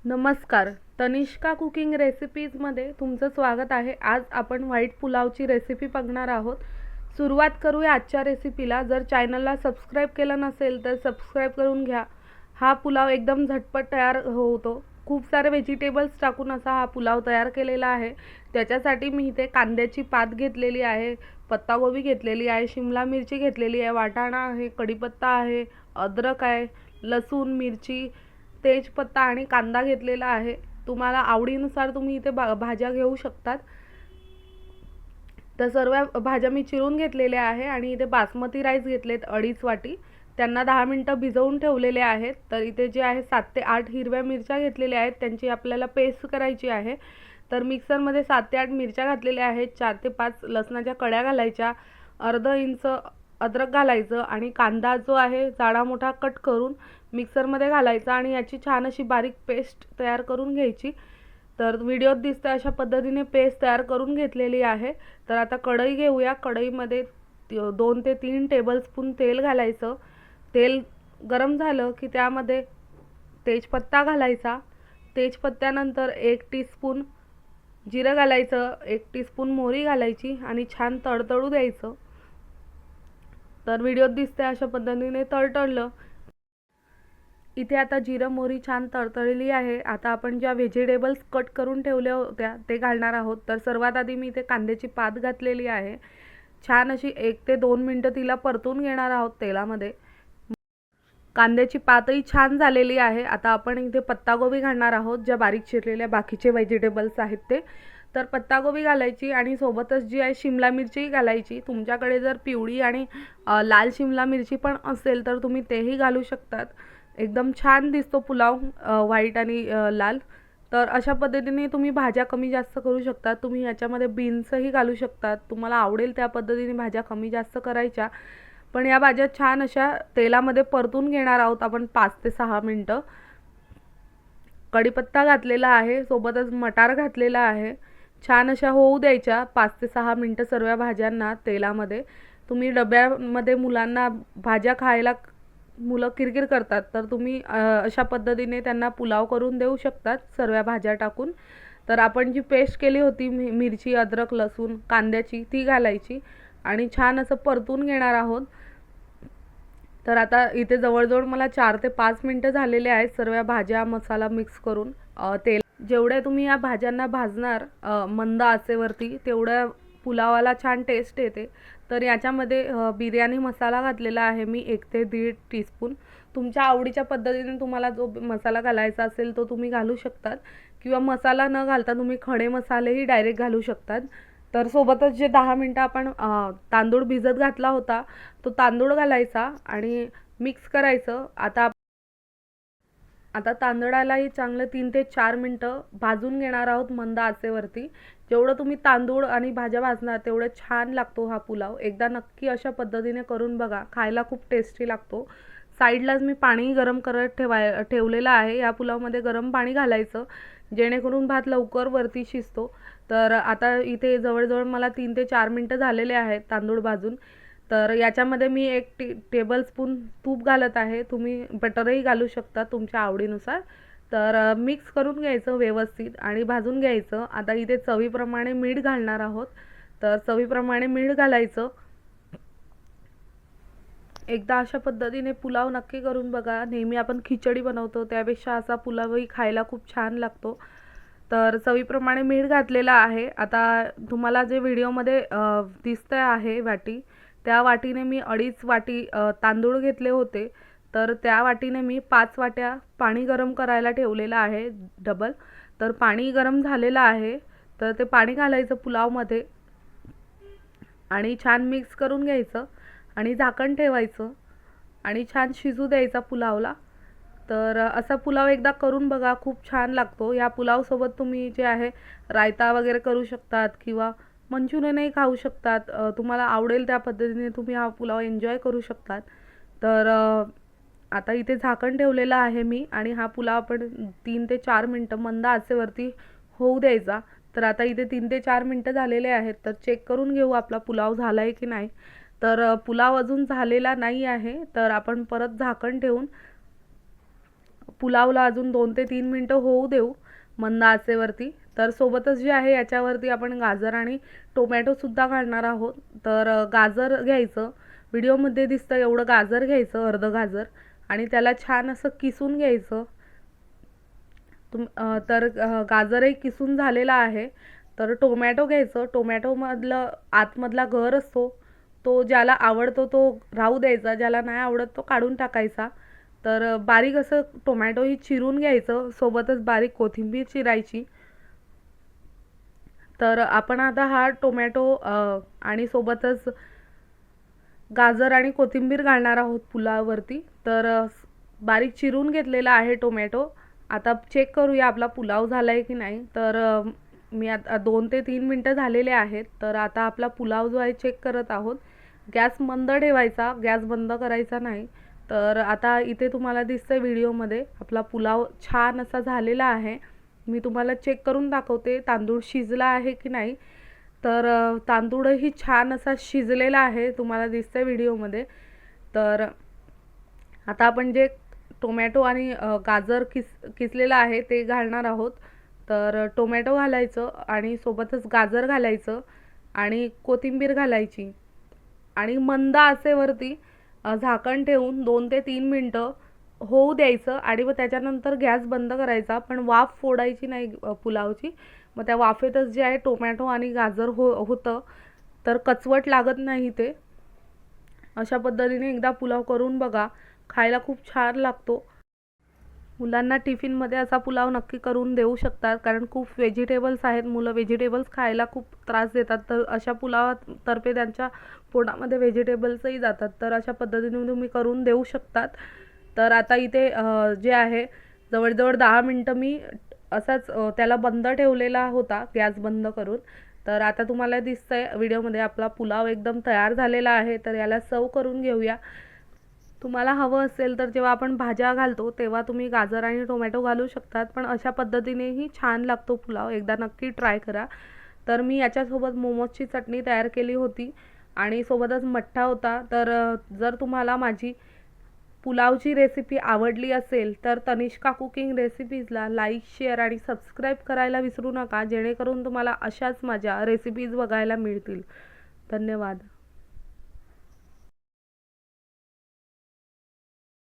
नमस्कार. तनिष्का कुकिंग रेसिपीजमध्ये तुमचं स्वागत आहे. आज आपण व्हाईट पुलावची रेसिपी बघणार आहोत. सुरुवात करूया आजच्या रेसिपीला. जर चॅनलला सबस्क्राईब केलं नसेल तर सबस्क्राईब करून घ्या. हा पुलाव एकदम झटपट तयार होतो. खूप सारे व्हेजिटेबल्स टाकून असा हा पुलाव तयार केलेला आहे. त्याच्यासाठी मी इथे कांद्याची पात घेतलेली आहे, पत्तागोबी घेतलेली आहे, शिमला मिरची घेतलेली आहे, वाटाणा आहे, कढीपत्ता आहे, अद्रक आहे, लसूण, मिरची, तेजपत्ता आणि कांदा घेतलेला आहे. तुम्हाला आवडीनुसार तुम्ही इथे भाज्या घेऊ शकतात. तर सर्व भाज्या मी चिरून घेतलेल्या आहे आणि इथे बासमती राईस घेतलेत 2.5 वाटी. त्यांना 10 मिनिटं भिजवून ठेवलेले आहेत. तर इथे जे आहे 7 ते 8 हिरव्या मिरच्या घेतलेल्या आहेत, त्यांची आपल्याला पेस्ट करायची आहे. तर मिक्सरमध्ये 7 ते 8 मिरच्या घातलेल्या आहेत, 4 ते 5 लसणाच्या कळ्या घालायच्या, अर्धा इंच अद्रक घालायचं आणि कांदा जो आहे जाडा मोठा कट करून मिक्सरमध्ये घालायचा आणि याची छान अशी बारीक पेस्ट तयार करून घ्यायची. तर व्हिडिओत दिसतं अशा पद्धतीने पेस्ट तयार करून घेतलेली आहे. तर आता कढई घेऊया. कढईमध्ये 2 ते 3 टेबलस्पून तेल घालायचं. तेल गरम झालं की त्यामध्ये तेजपत्ता घालायचा. तेजपत्त्यानंतर 1 टीस्पून जिरं घालायचं, 1 टीस्पून मोहरी घालायची आणि छान तडतडू द्यायचं. तर व्हिडिओत दिसते अशा पद्धतीने तडतडलं. इथे आता जिरं मोहरी छान तडतडलेली आहे. आता आपण ज्या व्हेजिटेबल्स कट करून ठेवल्या होत्या ते घालणार आहोत. तर सर्वात आधी मी इथे कांद्याची पात घातलेली आहे. छान अशी 1 ते 2 मिनिटं तिला परतून घेणार आहोत तेलामध्ये. कांद्याची पातही छान झालेली आहे. आता आपण इथे पत्तागोबी घालणार आहोत, ज्या बारीक चिरलेल्या बाकीचे व्हेजिटेबल्स आहेत ते. तर पत्तागोबी घालायची आणि सोबतच जी आहे शिमला मिरचीही घालायची. तुमच्याकडे जर पिवळी आणि लाल शिमला मिरची पण असेल तर तुम्ही तेही घालू शकतात. एकदम छान दिसतो पुलाव व्हाईट आणि लाल. तर अशा पद्धतीने तुम्ही भाज्या कमी जास्त करू शकता. तुम्ही याच्यामध्ये बीन्सही घालू शकतात. तुम्हाला आवडेल त्या पद्धतीने भाज्या कमी जास्त करायच्या. पण या भाज्या छान अशा तेलामध्ये परतून घेणार आहोत आपण 5 ते 6 मिनिटं. कढीपत्ता घातलेला आहे, सोबतच मटार घातलेला आहे. छान अशा होऊ द्यायच्या 5 ते 6 मिनिटं सर्व भाज्यांना तेलामध्ये. तुम्ही डब्यामध्ये मुलांना भाज्या खायला मुलं किरकिर करतात, तर तुम्ही अशा पद्धतीने त्यांना पुलाव करून देऊ शकतात सर्व भाज्या टाकून. तर आपण जी पेस्ट केली होती मिरची, अद्रक, लसूण, कांद्याची, ती घालायची आणि छान असं परतून घेणार आहोत. तर आता इथे जवळजवळ मला 4 ते 5 मिनिटं झालेले आहेत सर्व भाज्या मसाला मिक्स करून. तेल जेवढ्या तुम्ही या भाज्यांना भाजणार मंद आचेवरती तेवढ्या पुलावाला छान टेस्ट येते. तर याच्यामध्ये बिर्याणी मसाला घातलेला आहे मी 1 ते 1.5 टीस्पून. तुमच्या आवडीच्या पद्धतीने तुम्हाला जो मसाला घालायचा असेल तो तुम्ही घालू शकतात किंवा मसाला न घालता तुम्ही खडे मसालेही डायरेक्ट घालू शकतात. तर सोबतच जे 10 मिनिटं आपण तांदूळ भिजत घातला होता तो तांदूळ घालायचा आणि मिक्स करायचं. आता तांदळालाही चांगलं 3 ते 4 मिनिटं भाजून घेणार आहोत मंद आचेवरती. जेवढं तुम्ही तांदूळ आणि भाज्या भाजणार तेवढं छान लागतो हा पुलाव. एकदा नक्की अशा पद्धतीने करून बघा, खायला खूप टेस्टी लागतो. साईडलाच मी पाणी गरम करत ठेवलेलं आहे. या पुलावमध्ये गरम पाणी घालायचं जेणेकरून भात लवकर वरती शिजतो. तर आता इथे जवळजवळ मला 3 ते 4 मिनिटं झालेले आहेत तांदूळ भाजून. तर याच्यामध्ये मी 1 टेबलस्पून तूप घालत आहे. तुम्ही बटरही घालू शकता तुमच्या आवडीनुसार. तर मिक्स करून घ्यायचं व्यवस्थित आणि भाजून घ्यायचं. आता इथे चवीप्रमाणे मीठ घालणार आहोत. तर चवीप्रमाणे मीठ घालायचं. एकदा अशा पद्धतीने पुलाव नक्की करून बघा. नेहमी आपण खिचडी बनवतो त्यापेक्षा असा पुलावही खायला खूप छान लागतो. तर चवीप्रमाणे मीठ घातलेलं आहे. आता तुम्हाला जे व्हिडिओमध्ये दिसतं आहे वाटी, त्या वाटीने मी 2.5 वाटी तांदूळ घेतले होते. तर त्या वाटीने मी 5 वाट्या पाणी गरम करायला ठेवलेलं आहे डबल. तर पाणी गरम झालेलं आहे. तर ते पाणी घालायचं पुलावमध्ये आणि छान मिक्स करून घ्यायचं आणि झाकण ठेवायचं आणि छान शिजू द्यायचा पुलावला. तर असा पुलाव एकदा करून बघा, खूप छान लागतो. या पुलावसोबत तुम्ही जे आहे रायता वगैरे करू शकतात किंवा मंचुरियनही खाऊ शकतात. तुम्हाला आवडेल त्या पद्धतीने तुम्ही हा पुलाव एन्जॉय करू शकतात. तर आता इथे झाकण ठेवलेलं आहे मी आणि हा पुलाव आपण 3 ते 4 मिनिटं मंद आचेवरती होऊ द्यायचा. तर आता इथे 3 ते 4 मिनिटं झालेले आहेत. तर चेक करून घेऊ आपला पुलाव झाला आहे की नाही. तर पुलाव अजून झालेला नाही आहे. तर आपण परत झाकण ठेवून पुलावला अजून 2 ते 3 मिनटं होऊ देऊ मंद आचेवरती. तर सोबतच जे आहे याच्यावरती आपण गाजर आणि टोमॅटोसुद्धा घालणार आहोत. तर गाजर घ्यायचं, व्हिडिओमध्ये दिसतं एवढं गाजर घ्यायचं, अर्धं गाजर, आणि त्याला छान असं किसून घ्यायचं. तर गाजरही किसून झालेला आहे. तर टोमॅटो घ्यायचं, टोमॅटोमधलं आतमधला गर असतो तो ज्याला आवडतो तो राहू द्यायचा, ज्याला नाही आवडत तो काढून टाकायचा. तर बारीक असं टोमॅटोही चिरून घ्यायचं, सोबतच बारीक कोथिंबीर चिरायची. तर आपण आता हा टोमॅटो आणि सोबतच गाजर आणि कोथिंबीर घालणार आहोत पुलाववरती. तर बारीक चिरून घेतलेला आहे टोमॅटो. आता चेक करूया आपला पुलाव झाला आहे की नाही. तर मी आता 2 ते 3 मिनटं झालेले आहेत. तर आता आपला पुलाव जो आहे चेक करत आहोत. गॅस मंद ठेवायचा, गॅस बंद करायचा नाही. तर आता इथे तुम्हाला दिसतंय व्हिडिओमध्ये आपला पुलाव छान असा झालेला आहे. मी तुम्हाला चेक करून दाखवते तांदूळ शिजला आहे की नाही. तर तांदूळही छान असा शिजलेला आहे, तुम्हाला दिसतंय व्हिडिओमध्ये. तर आता आपण जे टोमॅटो आणि गाजर किसलेलं आहे ते घालणार आहोत. तर टोमॅटो घालायचं आणि सोबतच गाजर घालायचं आणि कोथिंबीर घालायची आणि मंद आचेवरती झाकण ठेवून 2 ते 3 मिनटं होऊ द्यायचं आणि मग त्याच्यानंतर गॅस बंद करायचा. पण वाफ फोडायची नाही पुलावची. मग त्या वाफेतच जे आहे टोमॅटो आणि गाजर होतं, तर कचवट लागत नाही ते. अशा पद्धतीने एकदा पुलाव करून बघा, खायला खूप छान लागतो. मुलांना टिफिनमध्ये असा पुलाव नक्की करून देऊ शकतात, कारण खूप व्हेजिटेबल्स आहेत. मुलं व्हेजिटेबल्स खायला खूप त्रास देतात, तर अशा पुलावातर्फे त्यांच्या पोटामध्ये व्हेजिटेबल्सही जातात. तर अशा पद्धतीने तुम्ही करून देऊ शकतात. तर आता इथे जे आहे जवळजवळ 10 मिनटं मी असाच त्याला बंद ठेवलेला होता, गॅस बंद करून. तर आता तुम्हाला दिसतंय व्हिडिओमध्ये आपला पुलाव एकदम तयार झालेला आहे. तर याला सर्व करून घेऊया. तुम्हाला हवं असेल तर जेव्हा आपण भाज्या घालतो तेव्हा तुम्ही गाजर आणि टोमॅटो घालू शकतात, पण अशा पद्धतीनेही छान लागतो पुलाव. एकदा नक्की ट्राय करा. तर मी याच्यासोबत मोमोजची चटणी तयार केली होती आणि सोबतच मठ्ठा होता. तर जर तुम्हाला माझी पुलावची रेसिपी आवडली असेल तर तनिष्का कुकिंग रेसिपीजला लाईक, शेअर आणि सबस्क्राईब करायला विसरू नका, जेणेकरून तुम्हाला अशाच माझ्या रेसिपीज बघायला मिळतील. धन्यवाद.